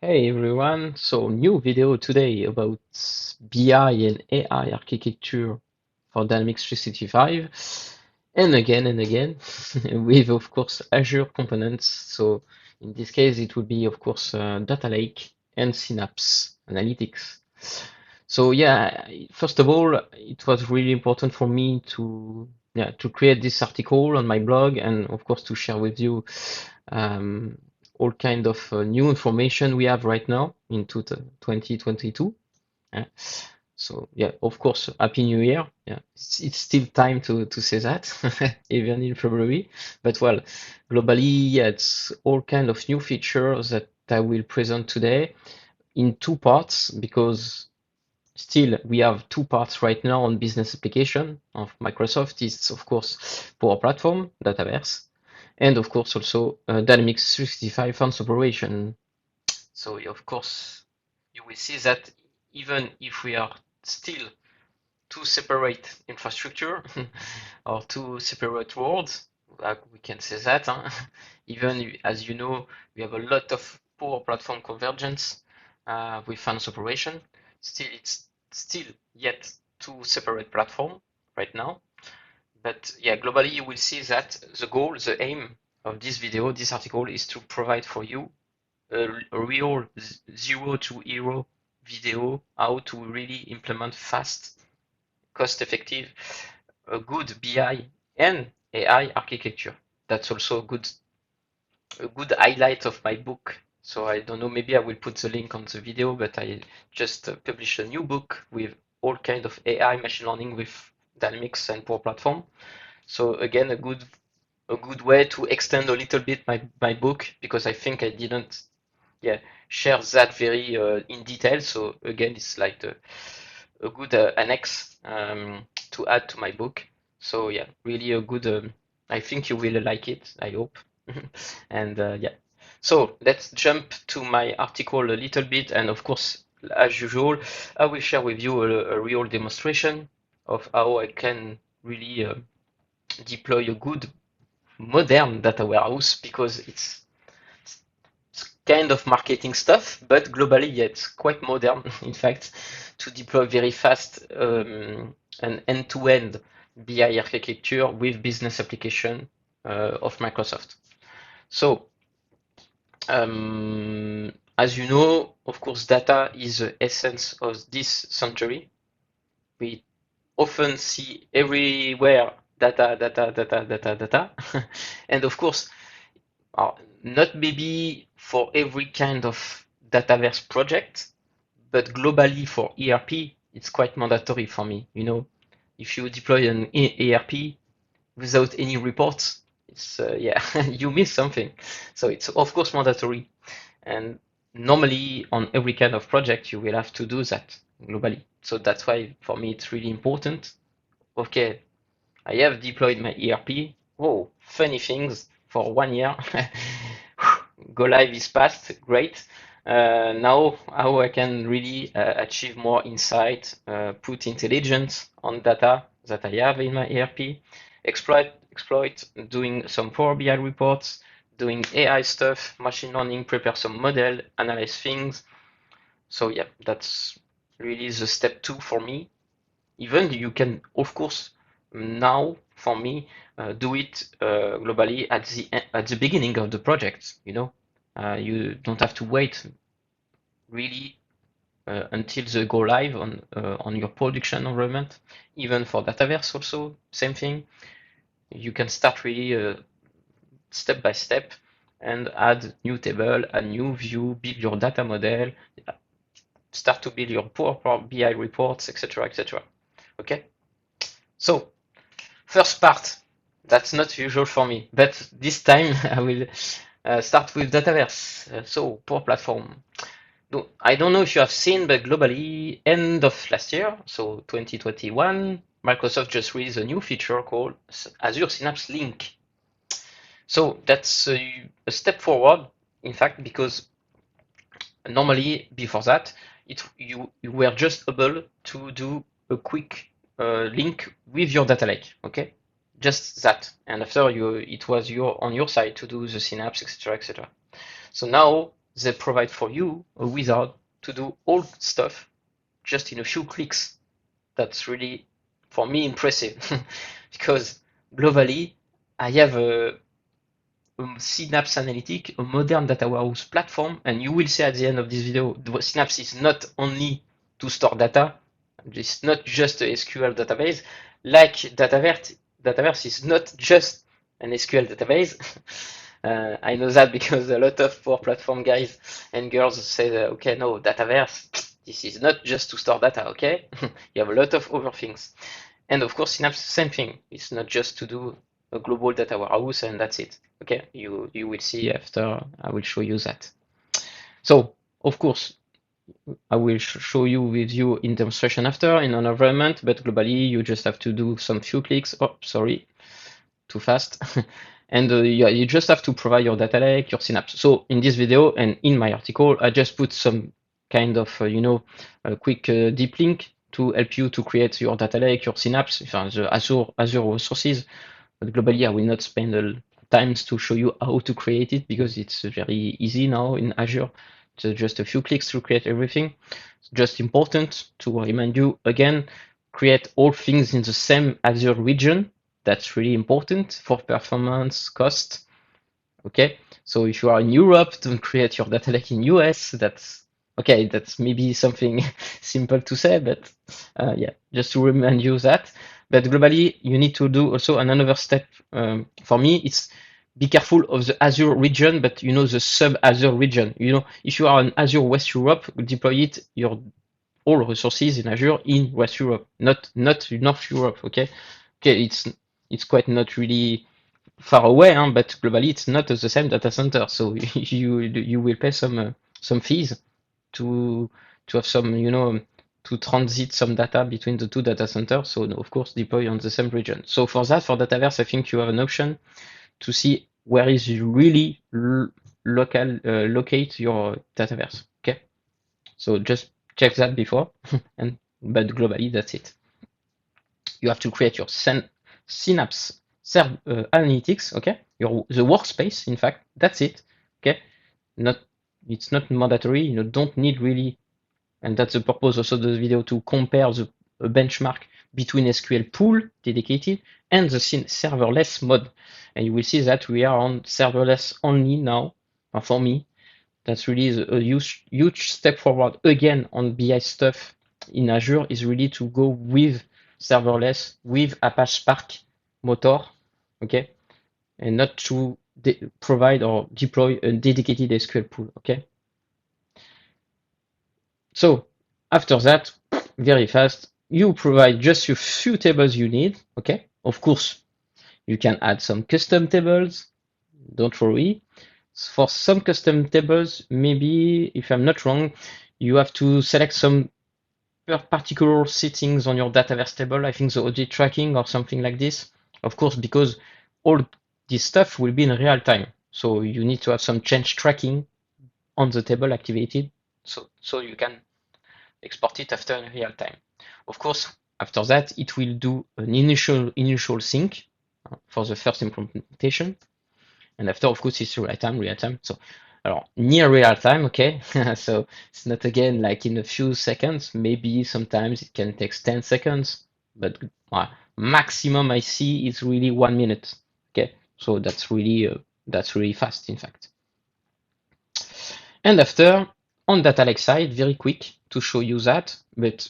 Hey everyone, so new video today about BI and AI architecture for Dynamics 365 and again with of course Azure components. So in this case it would be of course Data Lake and Synapse Analytics. So yeah, first of all, it was really important for me to create this article on my blog and of course to share with you um, all kind of new information we have right now into 2022. Yeah. So yeah, of course, Happy New Year. Yeah, it's still time to say that, even in February. But well, globally, yeah, it's all kind of new features that I will present today in two parts because still we have two parts right now on business application of Microsoft. It's of course Power Platform, Dataverse, and of course also Dynamics 365 Funds Operation. So of course you will see that even if we are still two separate infrastructure or two separate worlds, like we can say that, huh? Even as you know, we have a lot of Power Platform convergence with Funds Operation. Still, it's still yet two separate platform right now. But yeah, globally, you will see that the goal, the aim of this video, this article is to provide for you a real zero to hero video, how to really implement fast, cost effective, a good BI and AI architecture. That's also a good highlight of my book. So I don't know, maybe I will put the link on the video, but I just published a new book with all kind of AI machine learning with Dynamics and Power Platform. So again, a good way to extend a little bit my book because I think I didn't share that very in detail. So again, it's like a good annex to add to my book. So yeah, really a good. I think you will like it. I hope. And yeah, so let's jump to my article a little bit. And of course, as usual, I will share with you a real demonstration of how I can really deploy a good modern data warehouse because it's kind of marketing stuff, but globally, yeah, it's quite modern, in fact, to deploy very fast an end-to-end BI architecture with business application of Microsoft. So, as you know, of course, data is the essence of this century. We often see everywhere data, data, data, data, data. And of course, not maybe for every kind of Dataverse project, but globally for ERP, it's quite mandatory for me. You know, if you deploy an ERP without any reports, it's yeah, you miss something. So it's of course mandatory, and normally on every kind of project you will have to do that globally. So that's why for me it's really important. Okay, I have deployed my ERP. Whoa, funny things for 1 year. Go live is past, great. Now, how I can really achieve more insight, put intelligence on data that I have in my ERP, exploit, doing some Power BI reports, doing AI stuff, machine learning, prepare some model, analyze things. So yeah, that's really the step 2 for me. Even you can, of course, now for me, do it globally at the beginning of the project. You know, you don't have to wait really until the go live on your production environment. Even for Dataverse, also same thing. You can start really step by step and add new table, a new view, build your data model, start to build your Power BI reports, etc., etc. Okay, so first part, that's not usual for me, but this time I will start with Dataverse. So Power Platform. I don't know if you have seen, but globally, end of last year, so 2021, Microsoft just released a new feature called Azure Synapse Link. So that's a step forward, in fact, because normally before that, you were just able to do a quick link with your data lake, okay? Just that, and after it was on your side to do the synapse, etc., etc. So now they provide for you a wizard to do all stuff just in a few clicks. That's really, for me, impressive because globally, I have a Synapse Analytic, a modern data warehouse platform, and you will see at the end of this video, Synapse is not only to store data, it's not just a SQL database, like Dataverse is not just an SQL database. I know that because a lot of Power Platform guys and girls say, okay, no, Dataverse, this is not just to store data, okay? You have a lot of other things. And of course, Synapse, same thing. It's not just to do a global data warehouse and that's it. Okay, you will see after I will show you that. So of course, I will show you with you in demonstration after in an environment, but globally you just have to do some few clicks. Oh, sorry, too fast. And yeah, you just have to provide your data lake, your Synapse. So in this video and in my article, I just put some kind of, a quick deep link to help you to create your data lake, your Synapse, the Azure resources. But globally, I will not spend the times to show you how to create it because it's very easy now in Azure. So just a few clicks to create everything. It's just important to remind you again, create all things in the same Azure region. That's really important for performance, cost. Okay, so if you are in Europe, don't create your data lake in US. That's okay. That's maybe something simple to say, but yeah, just to remind you that. But globally, you need to do also another step. For me, it's be careful of the Azure region, but the sub-Azure region. If you are in Azure West Europe, deploy it your all resources in Azure in West Europe, not North Europe. Okay, it's quite not really far away, but globally it's not the same data center, so you will pay some fees to have some to transit some data between the two data centers. So of course deploy on the same region. So for that, for Dataverse, I think you have an option to see where is really locate your Dataverse. Okay, so just check that before, but globally that's it. You have to create your Synapse Analytics, okay? The workspace, in fact, that's it, okay? It's not mandatory, don't need really, and that's the purpose also of the video, to compare the benchmark between SQL pool dedicated and the serverless mode. And you will see that we are on serverless only now. For me, that's really a huge step forward. Again, on BI stuff in Azure is really to go with serverless, with Apache Spark Motor, okay, and not to provide or deploy a dedicated SQL pool, okay. So after that, very fast, you provide just a few tables you need, okay. Of course, you can add some custom tables, don't worry. For some custom tables, maybe, if I'm not wrong, you have to select some particular settings on your Dataverse table. I think the audit tracking or something like this. Of course, because all this stuff will be in real time. So you need to have some change tracking on the table activated so you can export it after in real time. Of course, after that, it will do an initial sync for the first implementation. And after, of course, it's real time. So, near real time, okay. So it's not again like in a few seconds. Maybe sometimes it can take 10 seconds, but maximum I see is really 1 minute. Okay, so that's really fast, in fact. And after, on data lake side, very quick to show you that, but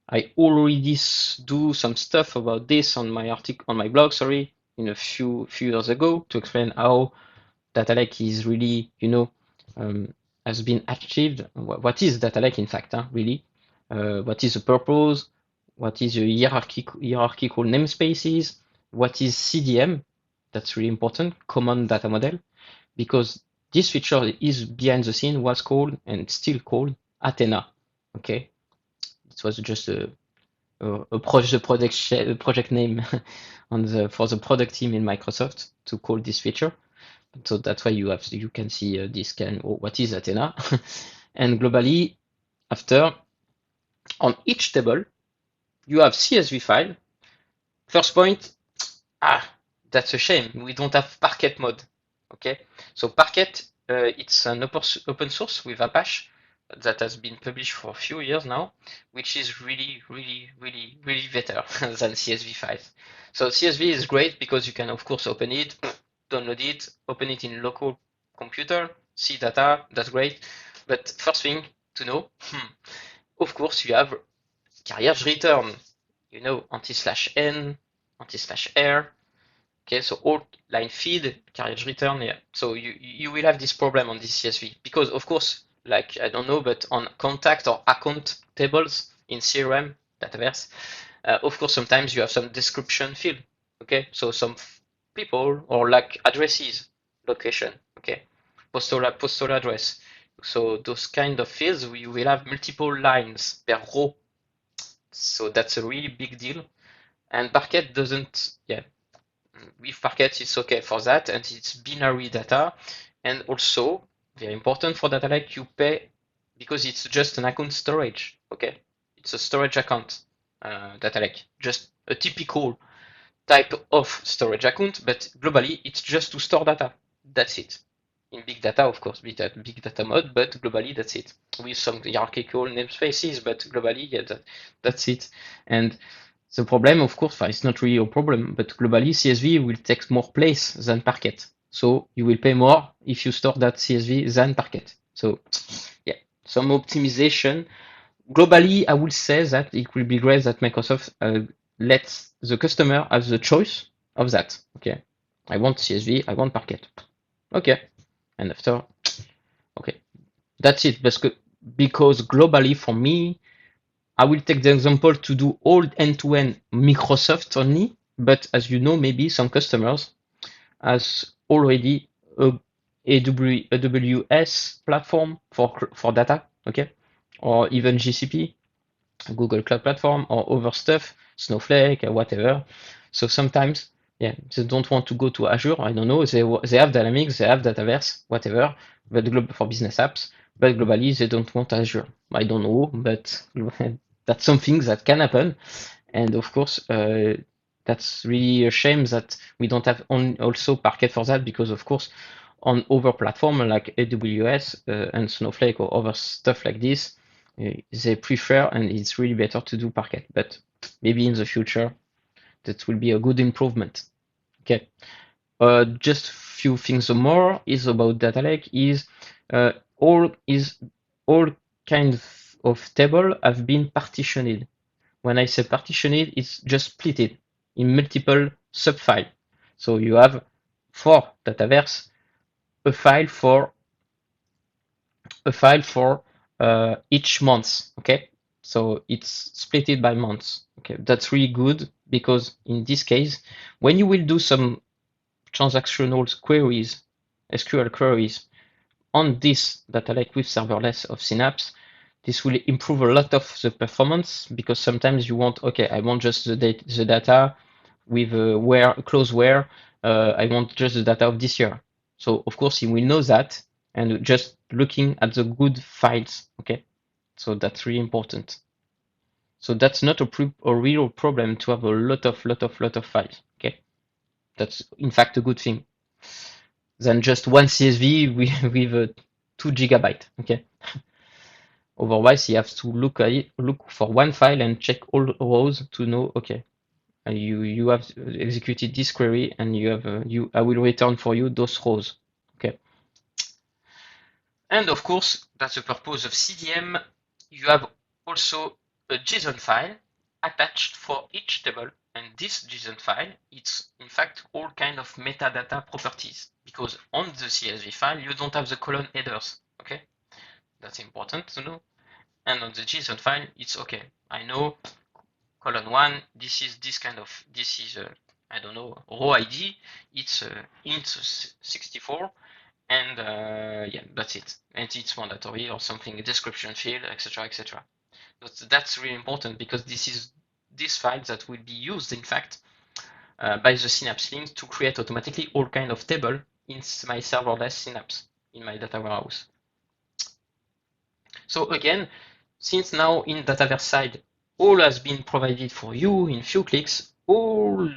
I already do some stuff about this on my article, on my blog, sorry, in a few years ago, to explain how data lake is really, has been achieved. What is data lake, in fact, really? What is the purpose? What is the hierarchical namespaces? What is CDM? That's really important, common data model, because this feature is behind the scene, was called and still called Athena. Okay, it was just a project name for the product team in Microsoft to call this feature. So that's why you can see this what is Athena. And globally, after, on each table, you have CSV file. First point, that's a shame. We don't have Parquet mode. Okay, so Parquet it's an open source with Apache that has been published for a few years now, which is really better than CSV5. So CSV is great because you can of course open it, download it, open it in local computer, see data, that's great. But first thing to know, of course you have carriage return, you know, anti/n, anti/r. Okay, so all line feed, carriage return, yeah. So you will have this problem on this CSV because of course, like I don't know, but on contact or account tables in CRM Dataverse, of course sometimes you have some description field. Okay, so some people or like addresses, location, okay, postal address. So those kind of fields we will have multiple lines per row. So that's a really big deal. And Parquet doesn't, yeah, with Parquet it's okay for that, and it's binary data. And also, very important for data lake, you pay because it's just an account storage, okay? It's a storage account, data lake, just a typical type of storage account, but globally it's just to store data. That's it. In big data, of course, big data mode, but globally that's it. With some hierarchical namespaces, but globally, yeah, that's it. And the problem, of course, it's not really a problem, but globally CSV will take more place than Parquet. So you will pay more if you store that CSV than Parquet. So yeah, some optimization. Globally, I would say that it will be great that Microsoft lets the customer have the choice of that. Okay, I want CSV, I want Parquet. Okay, and after, okay, that's it. Because globally, for me, I will take the example to do all end-to-end Microsoft only, but as you know, maybe some customers has already a AWS platform for data, okay, or even GCP, Google Cloud Platform, or other stuff, Snowflake, whatever. So sometimes, yeah, they don't want to go to Azure. I don't know. They have Dynamics, they have Dataverse, whatever, but for business apps. But globally, they don't want Azure. I don't know, but that's something that can happen. And of course, that's really a shame that we don't have also Parquet for that, because of course, on other platform like AWS and Snowflake or other stuff like this, they prefer, and it's really better to do Parquet. But maybe in the future, that will be a good improvement. Okay. Just few things more is about data lake is all kinds of table have been partitioned. When I say partitioned, it's just split it in multiple subfiles. So you have for Dataverse a file for each month. Okay, so it's split it by months. Okay, that's really good because in this case, when you will do some transactional queries, SQL queries on this data lake with serverless of Synapse, this will improve a lot of the performance because sometimes you want, okay, I want just the data with close where, I want just the data of this year. So of course, you will know that and just looking at the good files, okay? So that's really important. So that's not a real problem to have a lot of files, okay? That's in fact a good thing than just one CSV with 2 GB, okay? Otherwise, you have to look for one file and check all rows to know, okay, you have executed this query and I will return for you those rows, okay? And of course, that's the purpose of CDM. You have also a JSON file attached for each table, and this JSON file, it's in fact all kind of metadata properties, because on the CSV file, you don't have the column headers, okay? That's important to know. And on the JSON file, it's okay. I know column 1, this is I don't know, row ID, it's int 64, and yeah, that's it. And it's mandatory or something, a description field, etc., etc. That's really important because this file that will be used, in fact, by the Synapse link to create automatically all kind of table in my serverless Synapse in my data warehouse. So again, since now in Dataverse side, all has been provided for you in few clicks, all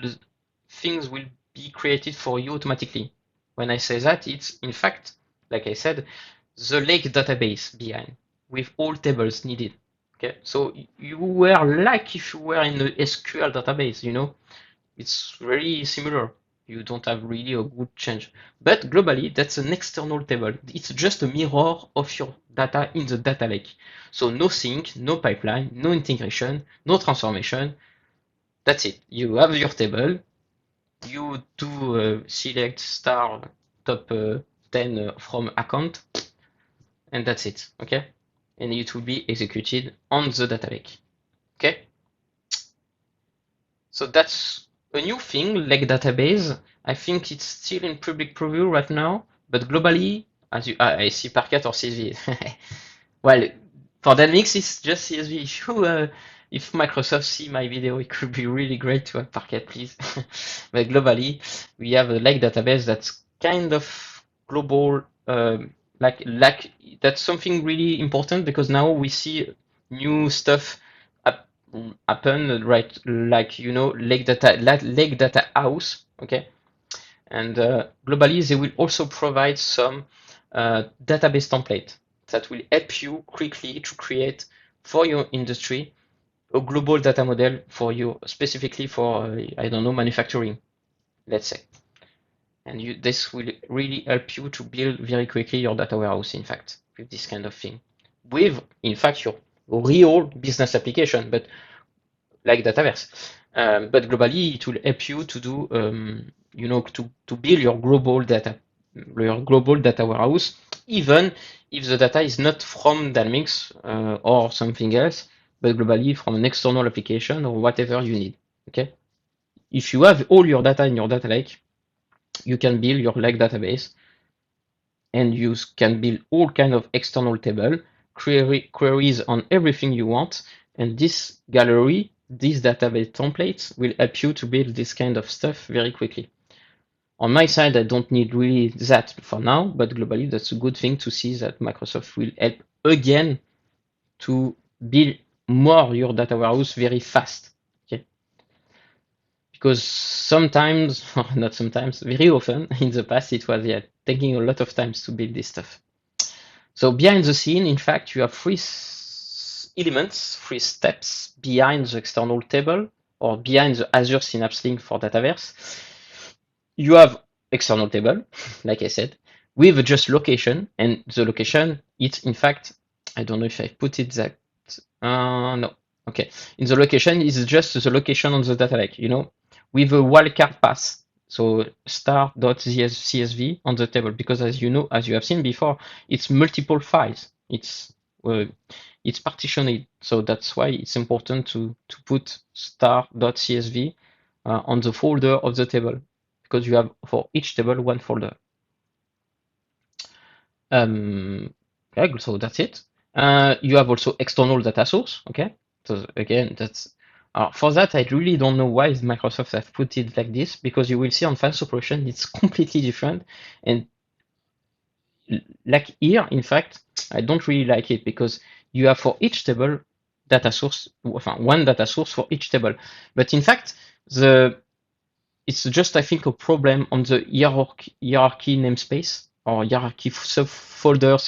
things will be created for you automatically. When I say that, it's in fact like I said, the lake database behind with all tables needed. Okay, so you were like if you were in the SQL database, you know, it's very similar. You don't have really a good change. But globally, that's an external table. It's just a mirror of your data in the data lake. So no sync, no pipeline, no integration, no transformation. That's it. You have your table. You do select star top 10 from account, and that's it. Okay, and it will be executed on the data lake. Okay, so that's a new thing, lake database. I think it's still in public preview right now, but globally, as you, I see Parquet or CSV. Well, for Dynamics, it's just CSV. If Microsoft see my video, it could be really great to have Parquet, please. But globally, we have a lake database that's kind of global, like that's something really important because now we see new stuff happen, right? Like you know, lake data house, okay? And globally, they will also provide some database template that will help you quickly to create for your industry a global data model for you, specifically for, I don't know, manufacturing, let's say. And this will really help you to build very quickly your data warehouse, in fact, with this kind of thing. With, in fact, your real business application, but like Dataverse. But globally, it will help you to do, you know, to build your global data warehouse, even if the data is not from Dynamics or something else, but globally from an external application or whatever you need. Okay. If you have all your data in your data lake, you can build your lake database, and you can build all kind of external table, queries on everything you want, and this gallery, these database templates will help you to build this kind of stuff very quickly. On my side, I don't need really that for now, but globally, that's a good thing to see that Microsoft will help again to build more your data warehouse very fast. Okay? Because sometimes, or not sometimes, very often in the past, it was taking a lot of times to build this stuff. So behind the scene, in fact, you have three elements, three steps behind the external table or behind the Azure Synapse Link for Dataverse. You have external table, like I said, with just location, and the location, it's in fact, I don't know if I put it that, no, okay. In the location is just the location on the data lake, you know, with a wildcard path. So star.csv on the table, because as you know, as you have seen before, it's multiple files. It's partitioned, so that's why it's important to put star.csv on the folder of the table, because you have for each table one folder. Okay, so that's it. You have also external data source. Okay, so again, that's for that. I really don't know why Microsoft have put it like this, because you will see on Finance Operation it's completely different. And like here, in fact, I don't really like it because you have for each table data source, one data source for each table. But in fact, it's just, I think, a problem on the hierarchy namespace or hierarchy subfolder,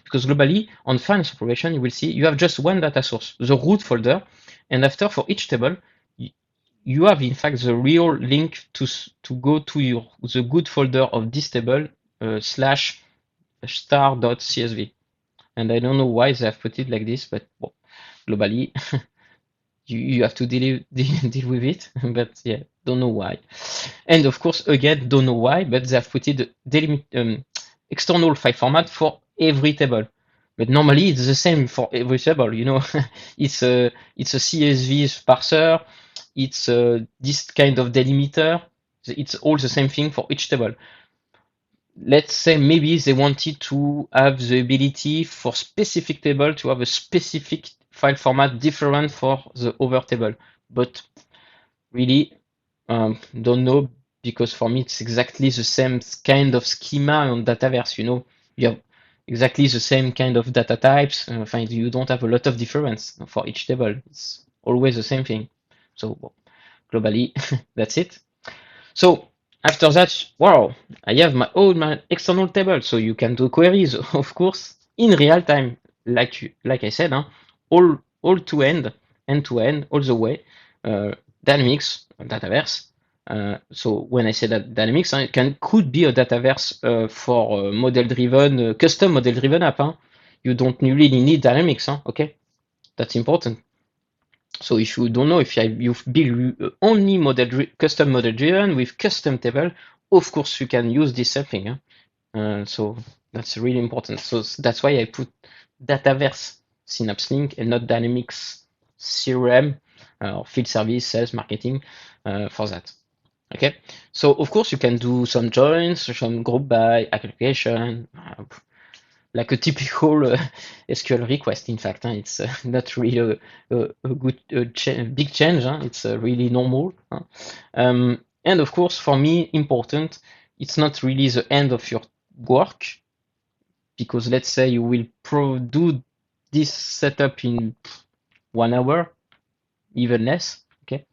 because globally on Finance Operation, you will see you have just one data source, the root folder, and after for each table, you have in fact the real link to go to the good folder of this table slash star.csv. And I don't know why they have put it like this, but well, globally, you have to deal with it. But yeah, don't know why. And of course, again, don't know why, but they have put it external file format for every table. But normally it's the same for every table, you know. it's a CSV parser, it's this kind of delimiter. It's all the same thing for each table. Let's say maybe they wanted to have the ability for specific table to have a specific file format different for the other table, but really don't know, because for me it's exactly the same kind of schema on Dataverse. You know, you have exactly the same kind of data types. You don't have a lot of difference for each table. It's always the same thing. So well, globally, that's it. So After that, wow, I have my external table, so you can do queries, of course, in real time, like I said, huh? all end to end, all the way. Dynamics, Dataverse. So when I say that Dynamics, it could be a Dataverse for model-driven, custom model-driven app. Huh? You don't really need Dynamics, huh? Okay, that's important. So if you don't know, if you've built only custom model driven with custom table, of course you can use this same thing. Huh? So that's really important. So that's why I put Dataverse Synapse Link and not Dynamics CRM or field service, sales, marketing for that. Okay. So of course you can do some joins, some group by application, like a typical SQL request. In fact, it's not really a good big change. It's really normal. And of course, for me, important, it's not really the end of your work, because let's say you will do this setup in 1 hour, even less. Okay.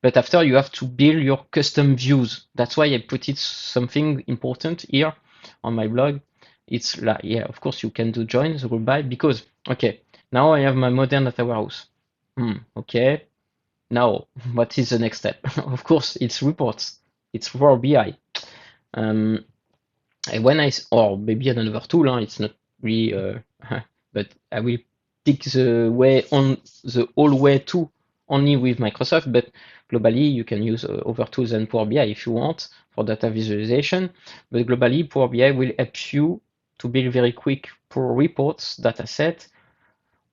But after you have to build your custom views. That's why I put it something important here on my blog. It's like, yeah, of course you can do joins, group by, because, okay, now I have my modern data warehouse. Okay, now what is the next step? Of course, it's reports. It's Power BI. And when or maybe another tool, it's not really, but I will pick the way on the whole way too, only with Microsoft, but globally you can use other tools than Power BI if you want for data visualization. But globally, Power BI will help you to build very quick reports, data set,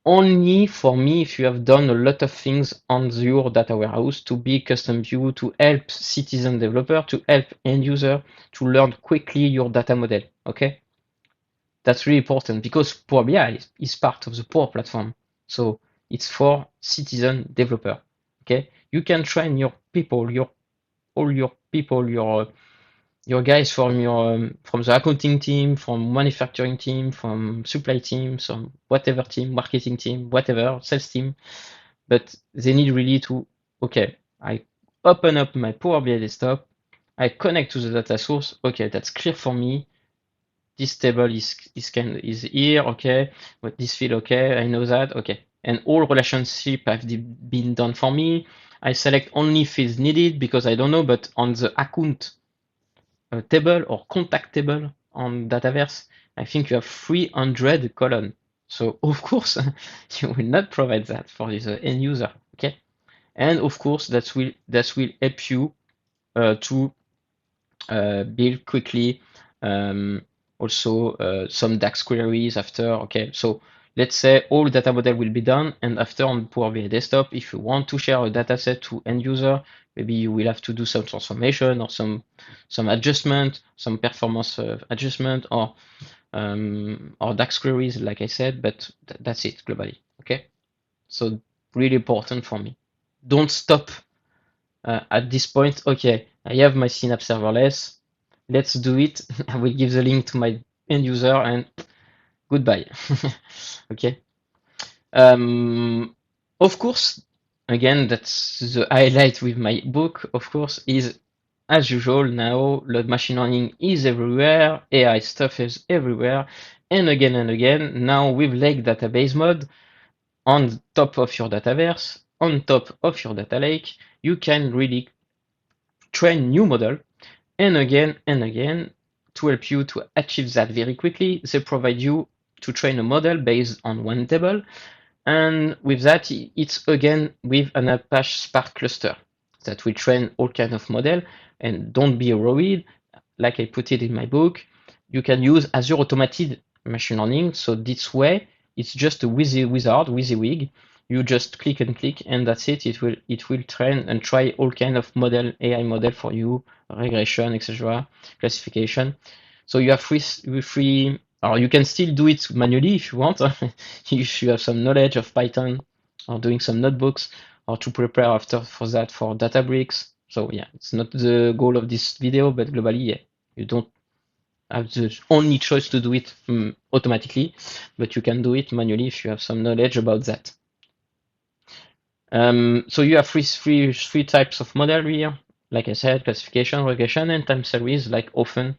only for me if you have done a lot of things on your data warehouse to be custom view, to help citizen developer, to help end user to learn quickly your data model. Okay, that's really important because Power BI is part of the Power Platform, so it's for citizen developer. Okay, you can train your people, all your people, your guys from from the accounting team, from manufacturing team, from supply team, some whatever team, marketing team, whatever, sales team, but they need really to, okay, I open up my Power BI desktop, I connect to the data source, okay, that's clear for me. This table is here, okay, but this field, okay, I know that, okay. And all relationship have been done for me. I select only fields needed because I don't know, but on the account table or contact table on Dataverse, I think you have 300 column. So of course, you will not provide that for the end user. Okay, and of course that will help you to build quickly. Also some DAX queries after. Okay, so let's say all data model will be done, and after on Power BI desktop, if you want to share a data set to end user, maybe you will have to do some transformation or some adjustment, some performance adjustment, or DAX queries, like I said. But that's it globally. Okay, so really important for me. Don't stop at this point. Okay, I have my Synapse serverless. Let's do it. I will give the link to my end user and goodbye. Okay. Of course, again, that's the highlight with my book, of course, is as usual now, machine learning is everywhere, AI stuff is everywhere, and again, now with Lake Database Mode, on top of your Dataverse, on top of your data lake, you can really train new model, and again, to help you to achieve that very quickly, they provide you to train a model based on one table. And with that, it's again with an Apache Spark cluster that will train all kind of model. And don't be worried, like I put it in my book, you can use Azure Automated Machine Learning. So this way, it's just a WYSIWYG. You just click and click, and that's it. It will train and try all kind of model, AI model for you, regression, etc., classification. So you have free, or you can still do it manually if you want. If you have some knowledge of Python or doing some notebooks, or to prepare after for that for Databricks. So yeah, it's not the goal of this video, but globally, yeah, you don't have the only choice to do it automatically, but you can do it manually if you have some knowledge about that. So you have three types of model here. like I said, classification, regression, and time series, like often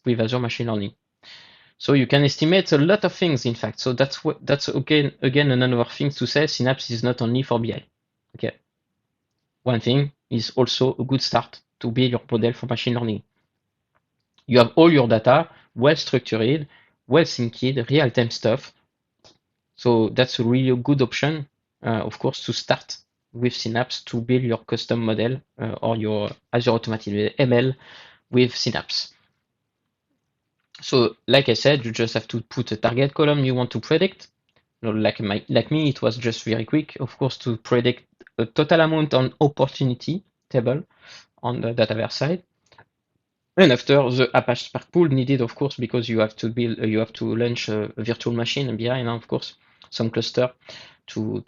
with Azure Machine Learning. So you can estimate a lot of things, in fact. So that's again another thing to say. Synapse is not only for BI. Okay. One thing is also a good start to build your model for machine learning. You have all your data well structured, well synced, real-time stuff. So that's a really good option, of course, to start with Synapse to build your custom model or your Azure Automated ML with Synapse. So like I said, you just have to put a target column you want to predict. Like me, it was just very quick, of course, to predict a total amount on opportunity table on the Dataverse side. And after the Apache Spark Pool needed, of course, because you have to build, you have to launch a virtual machine behind, of course, some cluster to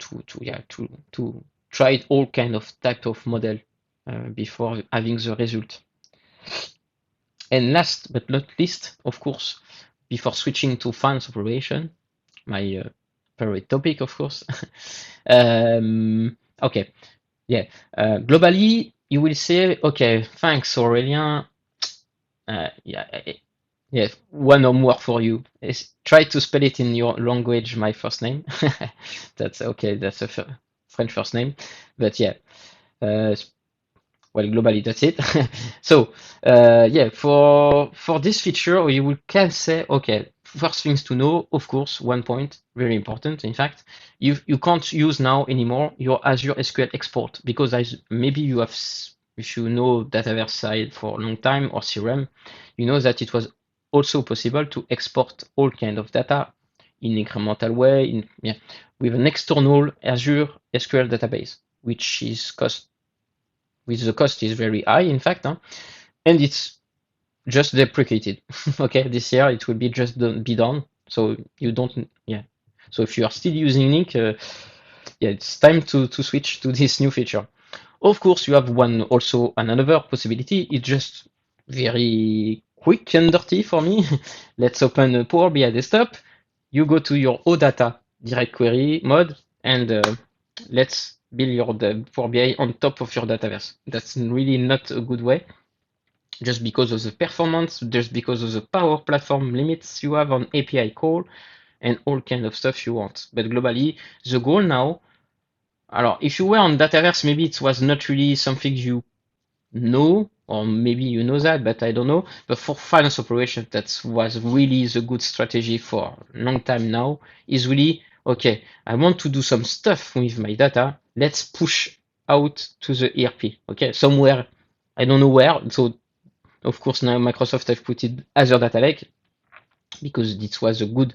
try all kind of type of model before having the result. And last but not least, of course, before switching to finance operation, my favorite topic, of course. Okay, yeah. Globally, you will say, okay, thanks, Aurélien. Yeah, one homework for you is try to spell it in your language, my first name. That's okay, that's a French first name. But yeah, uh, well, globally, that's it. So, yeah, for this feature, you can say, okay, first things to know, of course, one point, very important, in fact, you can't use now anymore your Azure SQL export because maybe you have, if you know Dataverse side for a long time or CRM, you know that it was also possible to export all kind of data in incremental way, yeah, with an external Azure SQL database, which is the cost is very high, in fact, huh? And it's just deprecated. Okay, this year it will be just be done. So you don't, yeah. So if you are still using Link, yeah, it's time to switch to this new feature. Of course, you have another possibility. It's just very quick and dirty for me. Let's open a Power BI desktop. You go to your OData direct query mode and let's build your Power BI on top of your Dataverse. That's really not a good way, just because of the performance, just because of the power platform limits you have on API call and all kind of stuff you want. But globally, the goal now, if you were on Dataverse, maybe it was not really something you know, or maybe you know that, but I don't know. But for finance operation, that was really the good strategy for a long time now, is really, okay, I want to do some stuff with my data. Let's push out to the ERP, okay, somewhere, I don't know where. So of course now Microsoft have put it Azure Data Lake because this was a good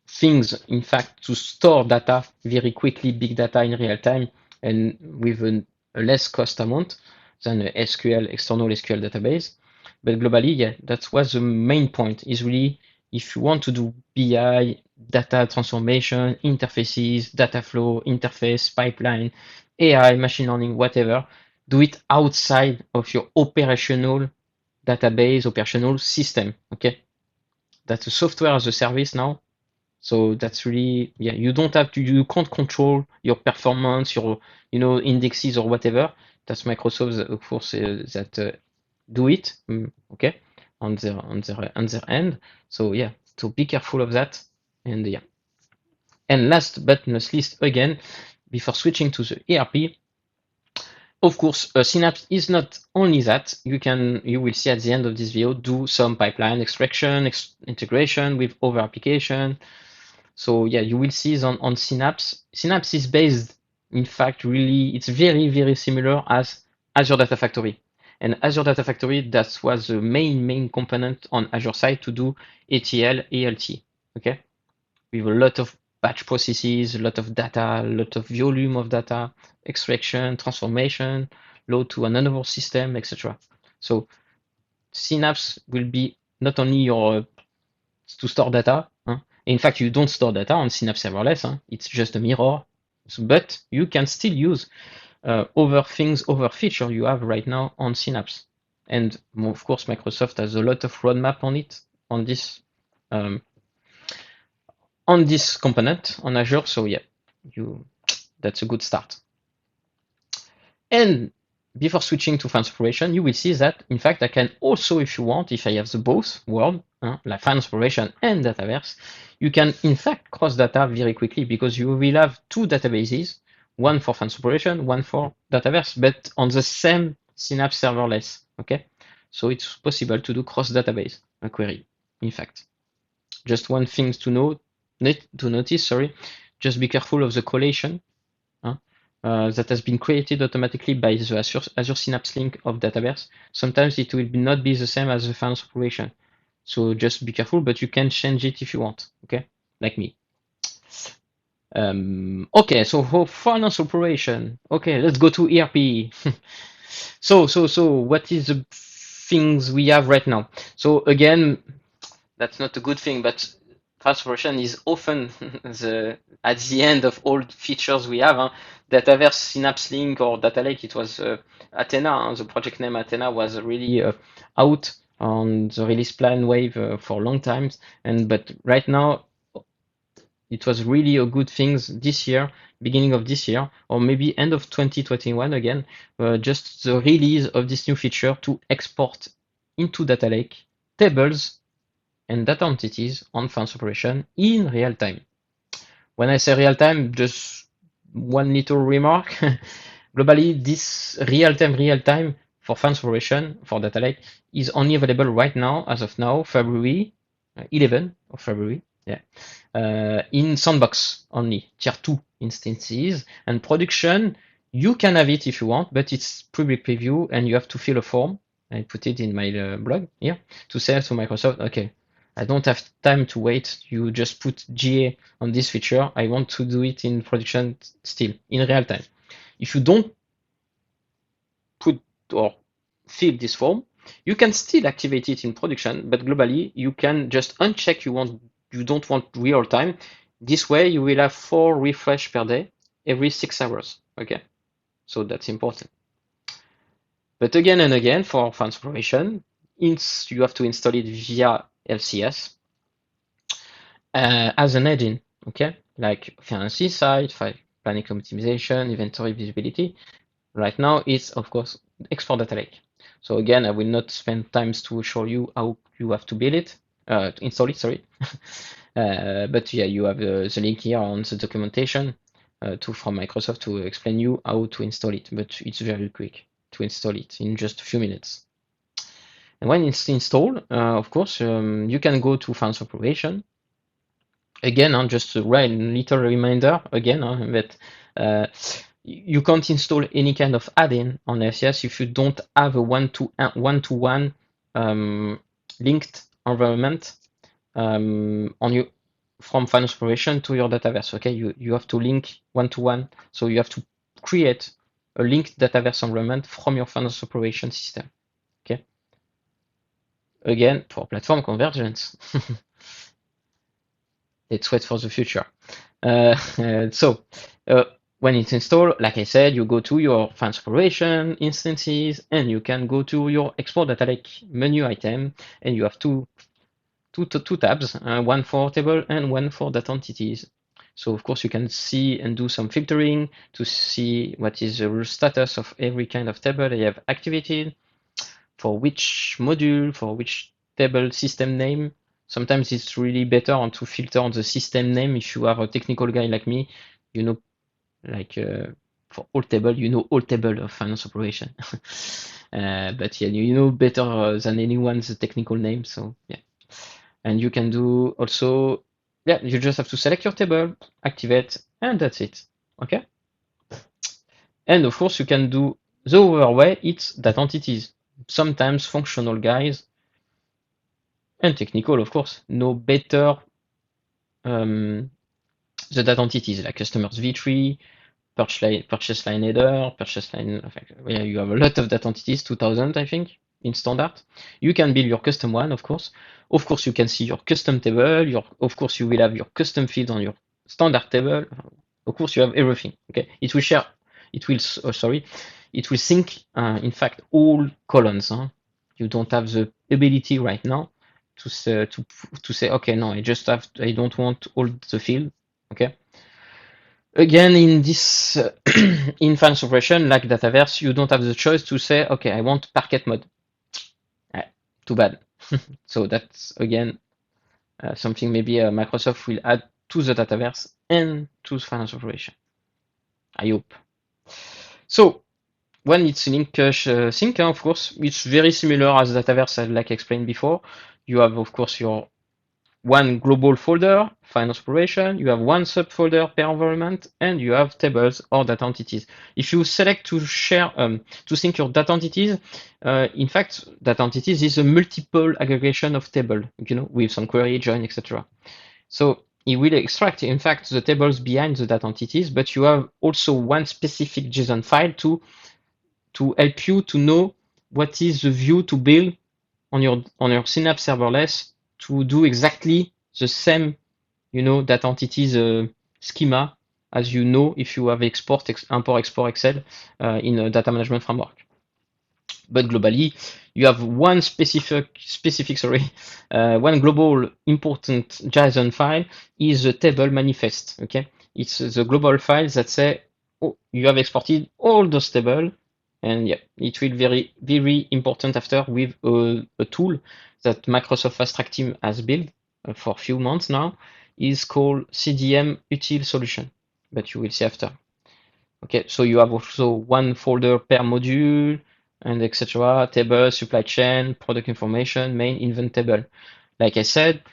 things, in fact, to store data very quickly, big data in real time, and with a less cost amount than a SQL, external SQL database. But globally, yeah, that was the main point, is really if you want to do BI, data transformation, interfaces, data flow, interface, pipeline, AI, machine learning, whatever, do it outside of your operational database, operational system. Okay, that's a software as a service now. So that's really, yeah, you don't have to, you can't control your performance, your, indexes or whatever. That's Microsoft, of course, that do it, okay, on their end. So yeah, so be careful of that. And yeah, and last but not least, again, before switching to the ERP, of course, Synapse is not only that. You will see at the end of this video, do some pipeline extraction, integration with other application. So yeah, you will see on Synapse. Synapse is based, in fact, really, it's very, very similar as Azure Data Factory. And Azure Data Factory, that was the main component on Azure side to do ETL, ELT, okay? With a lot of batch processes, a lot of data, a lot of volume of data, extraction, transformation, load to another system, etc. So Synapse will be not only your to store data. In fact, you don't store data on Synapse Serverless. It's just a mirror. But you can still use other things, other feature you have right now on Synapse. And of course, Microsoft has a lot of roadmap on it, um, on this component on Azure. So yeah, that's a good start. And before switching to finance operation, you will see that, in fact, I can also, if you want, if I have the both world, like finance operation and Dataverse, you can, in fact, cross data very quickly because you will have two databases, one for finance operation, one for Dataverse, but on the same Synapse serverless, okay? So it's possible to do cross database query, in fact. Just one thing to notice, sorry, just be careful of the collation that has been created automatically by the Azure Synapse link of Dataverse. Sometimes it will not be the same as the finance operation. So just be careful, but you can change it if you want, okay? Like me. Okay, so for finance operation, okay, let's go to ERP. So what is the things we have right now? So again, that's not a good thing, but fast operation is often at the end of all features we have. Dataverse, Synapse Link, or Data Lake, it was Athena. The project name Athena was really out on the release plan wave for long times. But right now, it was really a good thing this year, beginning of this year, or maybe end of 2021 again, just the release of this new feature to export into Data Lake tables and data entities on finance operation in real time. When I say real time, just one little remark. Globally, this real time for finance operation for data lake is only available right now, as of now, February 11 of February, yeah, in Sandbox only, tier 2 instances, and production, you can have it if you want, but it's public preview and you have to fill a form. I put it in my blog here to say to Microsoft, okay, I don't have time to wait. You just put GA on this feature. I want to do it in production still, in real time. If you don't put or fill this form, you can still activate it in production, but globally, you can just uncheck you don't want real time. This way, you will have 4 refresh per day every 6 hours. Okay, so that's important. But again and again, for finance operation, you have to install it via LCS. As an add-in, okay? Like Finance Insight, planning optimization, inventory visibility. Right now, it's of course export data lake. So again, I will not spend time to show you how you have to build it, to install it, sorry. But yeah, you have the link here on the documentation from Microsoft to explain you how to install it, but it's very quick to install it in just a few minutes. And when it's installed, of course, you can go to Finance Operation. Again, just a little reminder again that you can't install any kind of add-in on LCS if you don't have a one-to-one linked environment from Finance Operation to your Dataverse. Okay, you have to link one-to-one, so you have to create a linked Dataverse environment from your Finance Operation system. Okay, again for platform convergence. Let's wait for the future. When it's installed, like I said, you go to your finance operation instances, and you can go to your export data lake menu item, and you have two tabs, one for table and one for data entities. So of course you can see and do some filtering to see what is the status of every kind of table I have activated, for which module, for which table system name. Sometimes it's really better to filter on the system name. If you are a technical guy like me, you know, like for all table, you know all table of finance operation. But yeah, you know better than anyone the technical name. So yeah, and you can do also, yeah, you just have to select your table, activate, and that's it. Okay. And of course, you can do the other way. It's data entities. Sometimes functional guys and technical, of course, know better the data entities like customers v3, purchase line header, purchase line. Yeah, you have a lot of data entities, 2000, I think, in standard. You can build your custom one, of course. Of course, you can see your custom table. Of course, you will have your custom fields on your standard table. Of course, you have everything. Okay, it will share. It will. It will sync. In fact, all columns. You don't have the ability right now to say okay, no, I don't want all the field. Okay. Again, in this in finance operation, like Dataverse, you don't have the choice to say, okay, I want Parquet mode. Too bad. So that's again something maybe Microsoft will add to the Dataverse and to finance operation. I hope. So when it's link sync, of course, it's very similar as Dataverse, like explained before. You have, of course, your one global folder, finance operation, you have one subfolder per environment, and you have tables or data entities. If you select to share, to sync your data entities, in fact, data entities is a multiple aggregation of table, with some query, join, etc. So it will extract, in fact, the tables behind the data entities, but you have also one specific JSON file to help you to know what is the view to build on your Synapse serverless to do exactly the same, data entities schema as if you have import export Excel in a data management framework. But globally, you have one one global important JSON file is a table manifest. Okay, it's the global file that say, oh, you have exported all those tables. And yeah, it will very, very important after with a tool that Microsoft Fast Track team has built for a few months now, is called CDM Util Solution, but you will see after. Okay, so you have also one folder per module and etc. Table, supply chain, product information, main event table. Like I said,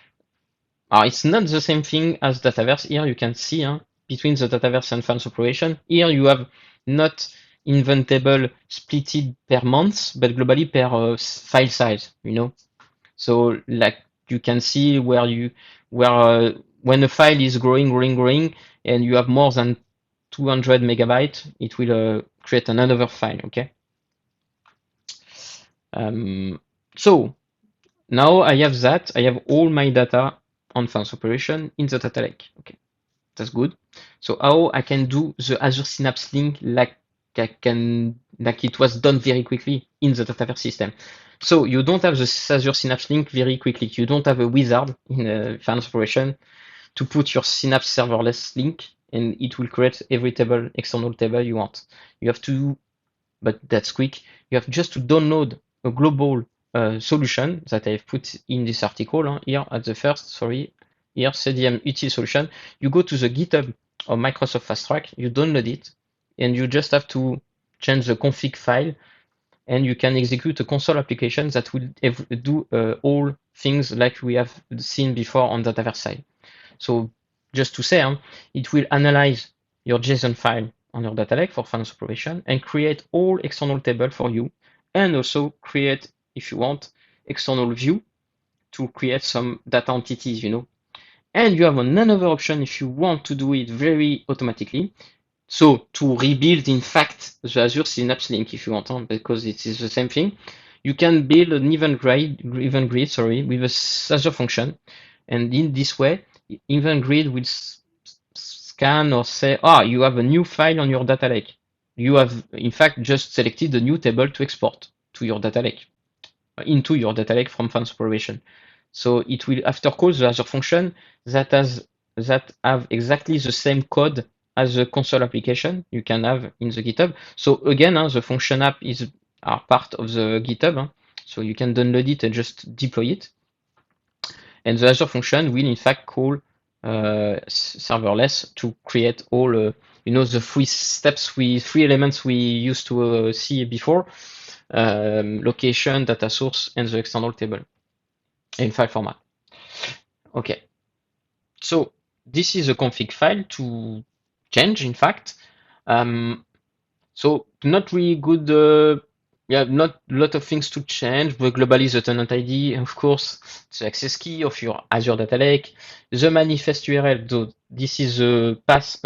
it's not the same thing as Dataverse. Here you can see between the Dataverse and finance operation. Here you have not event table splitted per month, but globally per file size. So like you can see where when a file is growing, and you have more than 200 megabytes, it will create another file. Okay. So now I have that. I have all my data on finance operation in the data lake. Okay, that's good. So how I can do the Azure Synapse link like it was done very quickly in the Dataverse system. So you don't have the Azure Synapse link very quickly. You don't have a wizard in finance operation to put your Synapse serverless link, and it will create every table, external table you want. You have to, but that's quick. You have just to download a global solution that I've put in this article here at the first, here CDM util solution. You go to the GitHub of Microsoft Fast Track, you download it, and you just have to change the config file, and you can execute a console application that will do all things like we have seen before on Dataverse side. So just to say, it will analyze your JSON file on your data lake for finance operation and create all external table for you, and also create, if you want, external view to create some data entities, And you have another option if you want to do it very automatically. So to rebuild, in fact, the Azure Synapse link, if you want, because it is the same thing, you can build an event grid, with a Azure function, and in this way, event grid will scan or say, you have a new file on your data lake. You have, in fact, just selected a new table to export to your data lake, into your data lake from finance operation. So it will after call the Azure function that have exactly the same code as the console application you can have in the GitHub. So again, the function app are part of the GitHub, so you can download it and just deploy it. And the Azure function will in fact call serverless to create all the three elements we used to see before: location, data source, and the external table in file format. Okay, so this is a config file to change, in fact. So not really good. Not a lot of things to change, but globally the tenant ID, of course, the access key of your Azure Data Lake, the manifest URL, though this is a path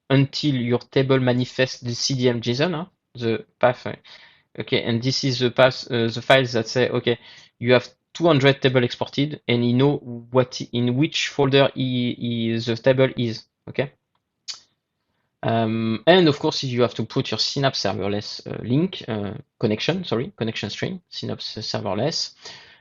until your table manifests the CDM JSON, the path. Okay, and this is the path, the files that say, okay, you have 200 table exported, and you know in which folder the table is. Okay. And of course, you have to put your Synapse serverless connection string, Synapse serverless.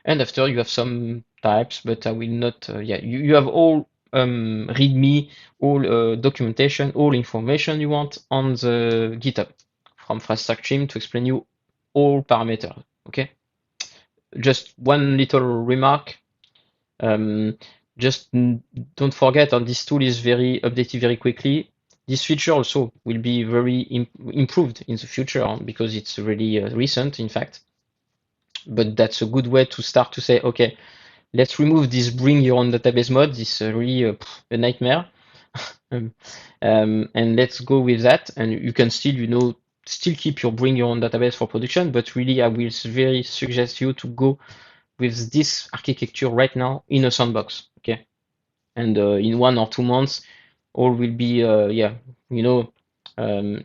And after you have some types, but I will not, you have all README, all documentation, all information you want on the GitHub from FastStack team to explain you all parameters. Okay. Just one little remark. Just don't forget that this tool is very updated very quickly. This feature also will be very improved in the future because it's really recent, in fact. But that's a good way to start to say, okay, let's remove this bring your own database mode. This really a nightmare. And let's go with that. And you can still, still keep your bring your own database for production, but really I will very suggest you to go with this architecture right now in a sandbox. Okay. And in 1 or 2 months, all will be,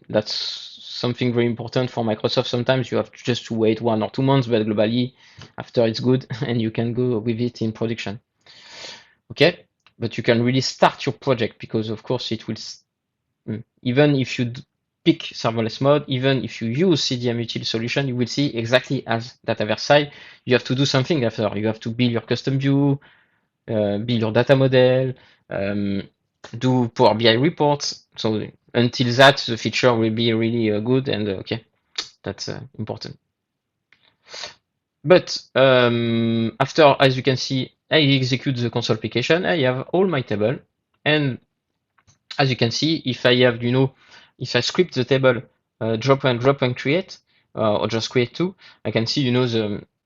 that's something very important for Microsoft. Sometimes you have just to wait 1 or 2 months, but globally, after it's good, and you can go with it in production. Okay, but you can really start your project because, of course, it will, even if you pick serverless mode, even if you use CDM util solution, you will see exactly as Dataverse side, you have to do something after. You have to build your custom view, build your data model, do Power BI reports. So until that, the feature will be really good and okay, that's important. But after, as you can see, I execute the console application, I have all my table. And as you can see, if I have, if I script the table, drop and create, or just create two, I can see,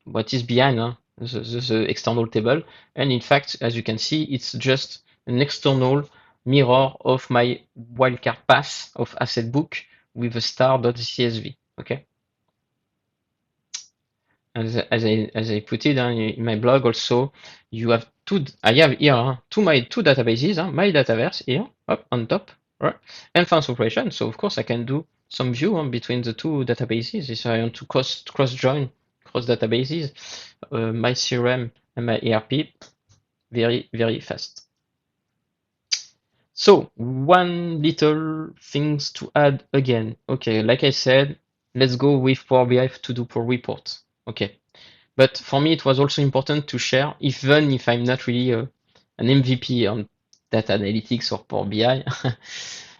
what is behind the external table. And in fact, as you can see, it's just an external mirror of my wildcard path of asset book with a star.csv. Okay. As I put it in my blog also, you have I have here two databases, my Dataverse here, up on top, right? And Fast Operation. So of course I can do some view between the two databases if I want to cross join, cross databases, my CRM and my ERP, very, very fast. So one little things to add again. Okay, like I said, let's go with Power BI to do for reports. Okay. But for me, it was also important to share, even if I'm not really an MVP on data analytics or Power BI.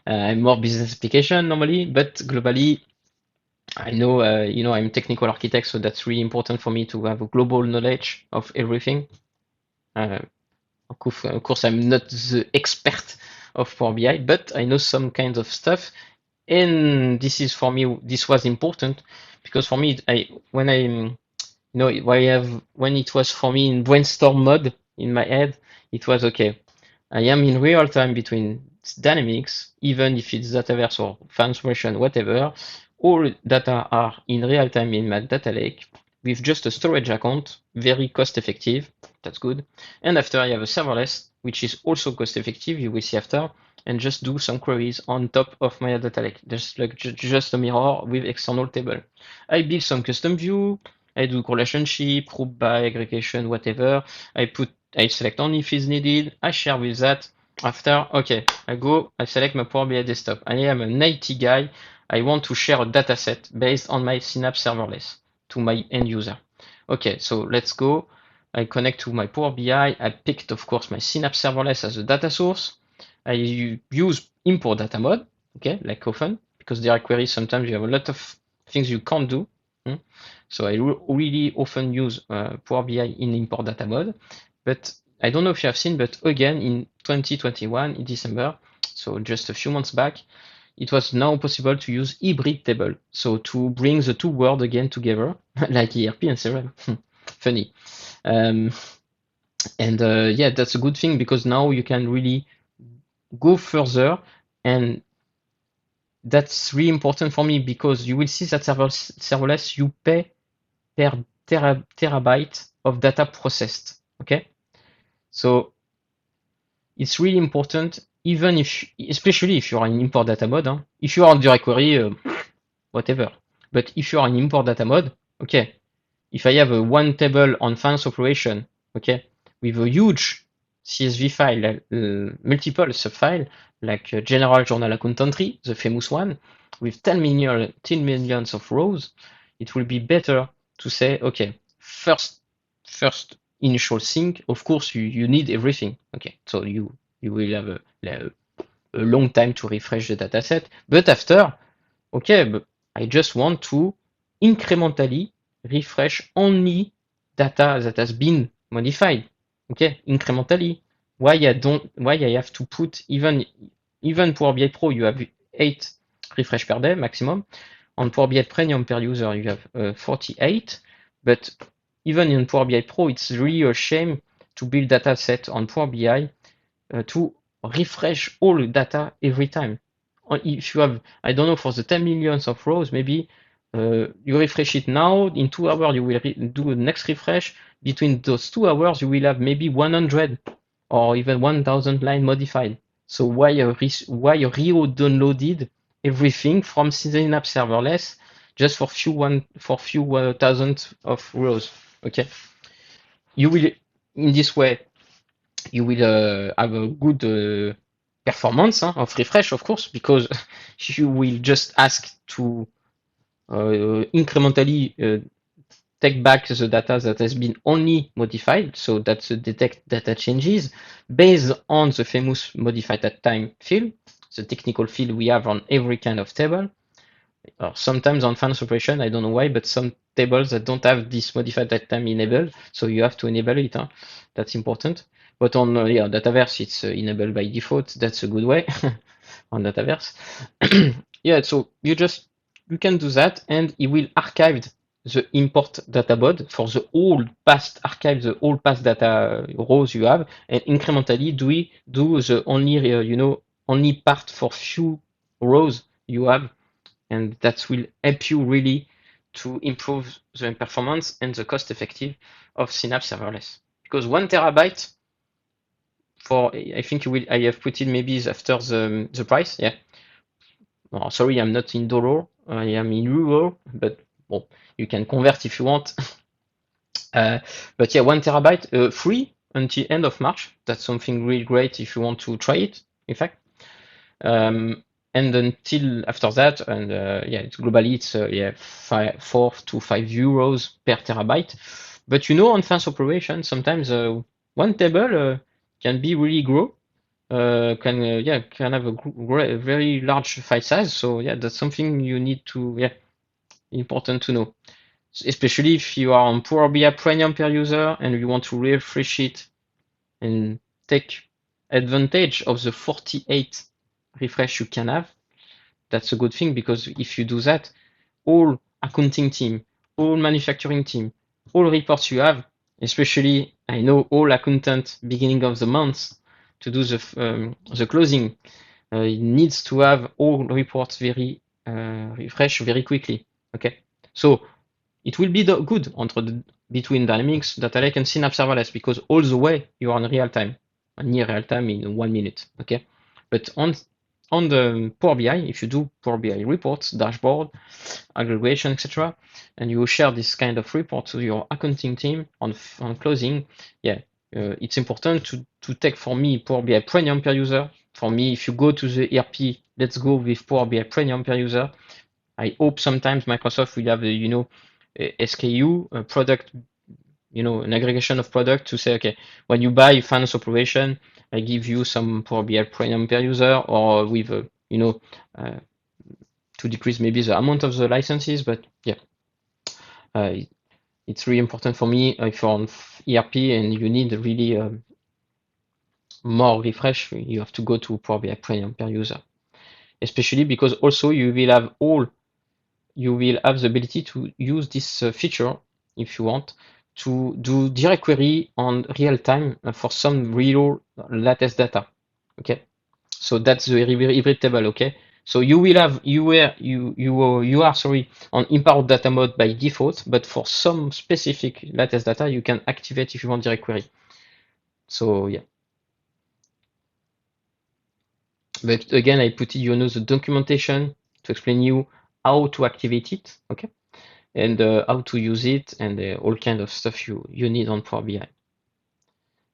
I'm more business application normally, but globally, I know, I'm technical architect, so that's really important for me to have a global knowledge of everything. Of course, I'm not the expert of Power BI, but I know some kind of stuff. And this is for me, this was important because for me, when it was for me in brainstorm mode in my head, it was okay. I am in real time between Dynamics, even if it's Dataverse or transformation, whatever. All data are in real time in my data lake with just a storage account, very cost effective. That's good. And after I have a serverless, which is also cost effective, you will see after, and just do some queries on top of my data lake, just a mirror with external table. I build some custom view, I do relationship, group by aggregation, whatever. I select only if it's needed. I share with that. After, okay, I select my Power BI desktop. I am an IT guy. I want to share a dataset based on my Synapse serverless to my end user. Okay, so let's go. I connect to my Power BI. I picked, of course, my Synapse serverless as a data source. I use import data mode, okay, like often, because there are queries. Sometimes you have a lot of things you can't do. So I really often use Power BI in import data mode. But I don't know if you have seen, but again, in 2021, in December, so just a few months back, it was now possible to use hybrid table. So to bring the two words again together, like ERP and CRM. Funny. Yeah, that's a good thing because now you can really go further, and that's really important for me because you will see that serverless you pay per terabyte of data processed. Okay, so it's really important, even especially if you are in import data mode. If you are on direct query, whatever. But if you are in import data mode, okay. If I have a one table on finance operation, okay, with a huge CSV file, multiple subfile, like general journal account entry, the famous one, with 10 millions of rows, it will be better to say, okay, first initial sync, of course, you need everything. Okay, so you you will have a long time to refresh the dataset. But after, okay, but I just want to incrementally refresh only data that has been modified. Okay, incrementally. Why I have to put even Power BI Pro, you have 8 refresh per day maximum. On Power BI Premium per user, you have 48. But even in Power BI Pro, it's really a shame to build data set on Power BI to refresh all the data every time. If you have, I don't know, for the 10 millions of rows, maybe you refresh it now, in 2 hours you will do the next refresh. Between those 2 hours, you will have maybe 100 or even 1000 line modified. So why re-downloaded everything from Synapse serverless just for few thousand of rows? Okay, you will in this way you will have a good performance of refresh, of course, because you will just ask to incrementally take back the data that has been only modified, so that's the detect data changes based on the famous modified at time field, the technical field we have on every kind of table. Or sometimes on finance operation, I don't know why, but some tables that don't have this modified at time enabled, so you have to enable it. That's important. But on Dataverse, it's enabled by default. That's a good way on Dataverse. Yeah, so you can do that, and it will archive the import data bod for the old past archive, the old past data rows you have, and incrementally do the only only part for few rows you have, and that will help you really to improve the performance and the cost effective of Synapse serverless. Because 1 terabyte for, I think I have put it maybe after the price, yeah. Oh, sorry, I'm not in dollar, I am in euro, but well, you can convert if you want. But yeah, 1 terabyte free until end of March. That's something really great if you want to try it, in fact. And until after that, and yeah, it's globally it's 4 to 5 euros per terabyte. But on fast operation, sometimes one table can be really grow, can have a very large file size. So yeah, that's something you need to important to know, especially if you are on Power BI Premium per user and you want to refresh it and take advantage of the 48 refresh you can have. That's a good thing, because if you do that, all accounting team, all manufacturing team, all reports you have, especially I know all accountant beginning of the month to do the closing, needs to have all reports very refresh very quickly. Okay, so it will be good between Dynamics, Data Lake, and Synapse Serverless, because all the way you are in real time, near real time in 1 minute. Okay, but on the Power BI, if you do Power BI reports, dashboard, aggregation, etc., and you share this kind of report to your accounting team on closing, it's important to take, for me, Power BI Premium per user. For me, if you go to the ERP, let's go with Power BI Premium per user. I hope sometimes Microsoft will have SKU product, an aggregation of product to say, okay, when you buy finance operation, I give you some Power BI Premium per user, or with to decrease maybe the amount of the licenses. But yeah, it's really important for me if you're on ERP and you need really more refresh, you have to go to Power BI Premium per user, especially because also you will have the ability to use this feature if you want to do direct query on real time for some real latest data. Okay, so that's the hybrid table. Okay, so you will have you are on import data mode by default, but for some specific latest data you can activate if you want direct query. So yeah, but again I put the documentation to explain you how to activate it. Okay, and how to use it, and all kind of stuff you need on Power BI.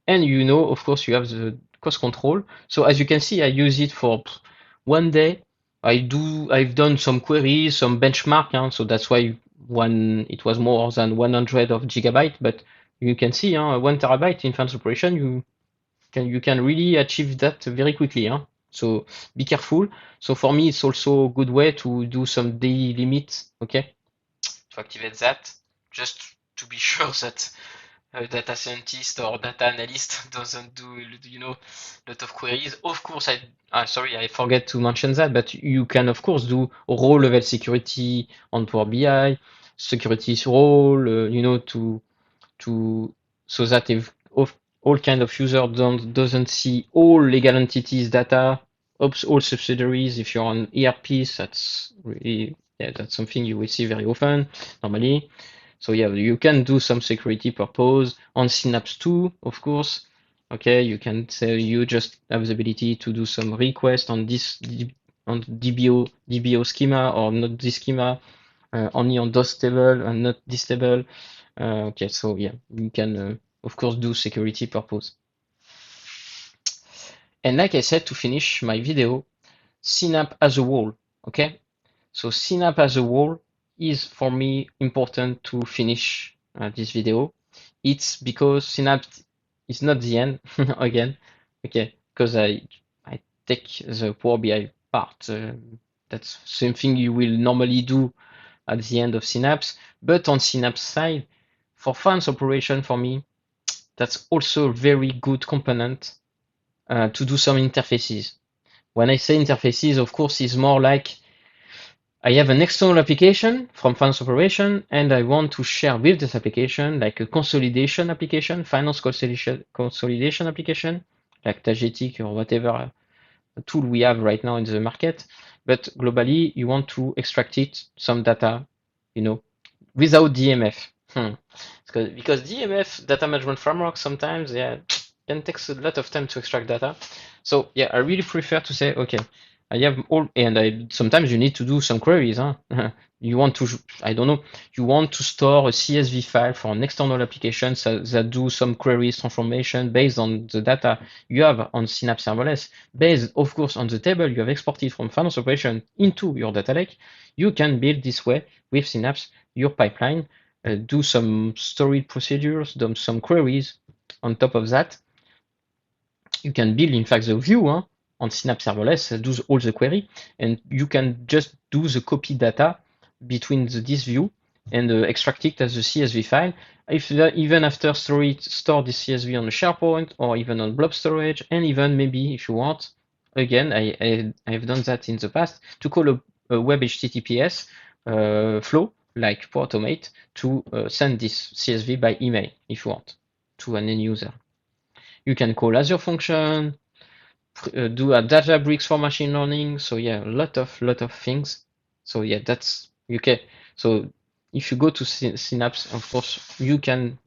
And of course, you have the cost control. So as you can see, I use it for one day. I've done some queries, some benchmark, so that's why it was more than 100 of gigabyte. But you can see, 1 terabyte in finance operation, you can really achieve that very quickly, huh? So be careful. So for me, it's also a good way to do some daily limits, okay? To activate that, just to be sure that a data scientist or data analyst doesn't do, you know, a lot of queries. Of course, sorry, I forget to mention that, but you can of course do row level security on Power BI, security role, you know, to so that if of all kind of user doesn't see all legal entities data, all subsidiaries. If you're on ERPs, that's really, yeah, that's something you will see very often normally. So yeah, you can do some security purpose on Synapse too, of course. Okay, you can say you just have the ability to do some request on this on DBO schema or not this schema, only on those table and not this table. Okay, so yeah, you can of course do security purpose. And like I said, to finish my video, Synapse as a whole, okay? So Synapse as a whole is for me important to finish this video. It's because Synapse is not the end again, okay? Because I take the Power BI part. That's something you will normally do at the end of Synapse. But on Synapse side, for finance operation, for me, that's also a very good component to do some interfaces. When I say interfaces, of course, it's more like I have an external application from finance operation and I want to share with this application like a consolidation application, finance consolidation application, like Tagetic or whatever tool we have right now in the market. But globally, you want to extract it, some data, you know, without DMF. Because DMF, data management framework, sometimes, yeah, can take a lot of time to extract data. So yeah, I really prefer to say, okay, I have all, and sometimes you need to do some queries, huh? You want to, I don't know, you want to store a CSV file for an external application that do some queries transformation based on the data you have on Synapse Serverless, based, of course, on the table you have exported from finance operation into your data lake. You can build this way with Synapse your pipeline, do some storage procedures, do some queries on top of that. You can build, in fact, the view on Synapse Serverless, do all the query, and you can just do the copy data between this view and extract it as a CSV file. If even after store this CSV on a SharePoint or even on blob storage, and even maybe if you want, again, I've done that in the past, to call a web HTTPS flow like Automate to send this CSV by email if you want to an end user. You can call Azure function, do a Databricks for machine learning. So yeah, a lot of things. So yeah, that's okay. So if you go to Synapse, of course, you can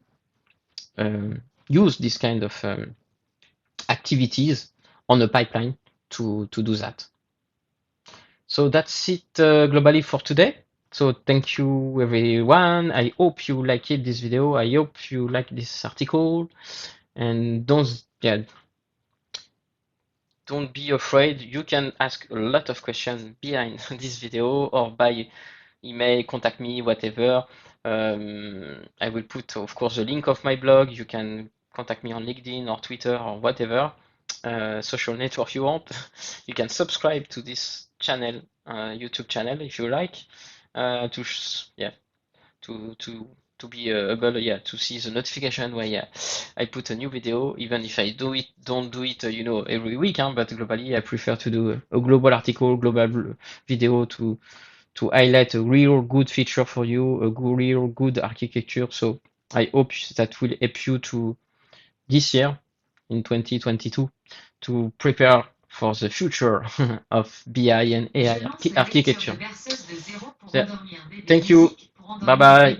use this kind of activities on a pipeline to do that. So that's it globally for today. So thank you everyone. I hope you liked this video. I hope you like this article, and don't be afraid. You can ask a lot of questions behind this video or by email, contact me, whatever. I will put, of course, the link of my blog. You can contact me on LinkedIn or Twitter or whatever social network you want. You can subscribe to this channel, YouTube channel, if you like, to be able, to see the notification when I put a new video, even if I don't do it, every week, but globally I prefer to do a global article, global video to highlight a real good feature for you, a real good architecture. So I hope that will help you to this year in 2022 to prepare for the future of BI and AI architecture. Yeah. Thank you. Bye bye.